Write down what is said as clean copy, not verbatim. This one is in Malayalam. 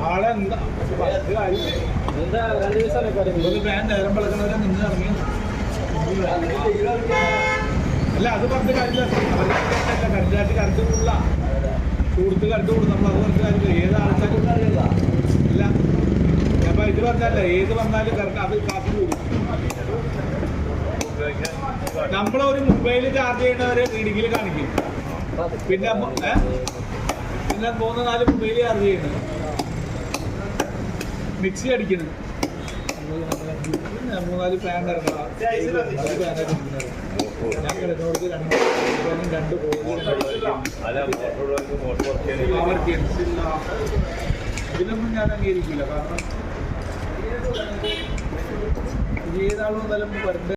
ആളെ എന്താ നേരം വിളക്കുന്നവരെ നിന്ന് ഇറങ്ങി അല്ല അത് പറഞ്ഞ കാര്യമില്ല. കരണ്ടാട്ടി കറണ്ട് കൂടുതല സുഹൃത്ത് കറണ്ട് കൂടും. നമ്മൾ അത് പറഞ്ഞ കാര്യമില്ല. ഏത് ആൾക്കാരും ഇല്ല. അപ്പൊ ഇത് പറഞ്ഞല്ല ഏത് വന്നാലും കറണ്ട് അത് കാത്തു കൂടും. നമ്മളൊരു മൊബൈൽ ചാർജ് ചെയ്യണവരെ റീഡിങ്ങിൽ കാണിക്കും. പിന്നെ 3-4 മൊബൈൽ ചാർജ് ചെയ്യണം. മിക്സി അടിക്കണം. 3-4 ഫാൻ ഇറങ്ങണം. ഞാൻ കിടന്നോടത്ത് 2 ഇതിനൊന്നും ഞാൻ അംഗീകരിക്കില്ല. കാരണം ഏതാളും എന്തായാലും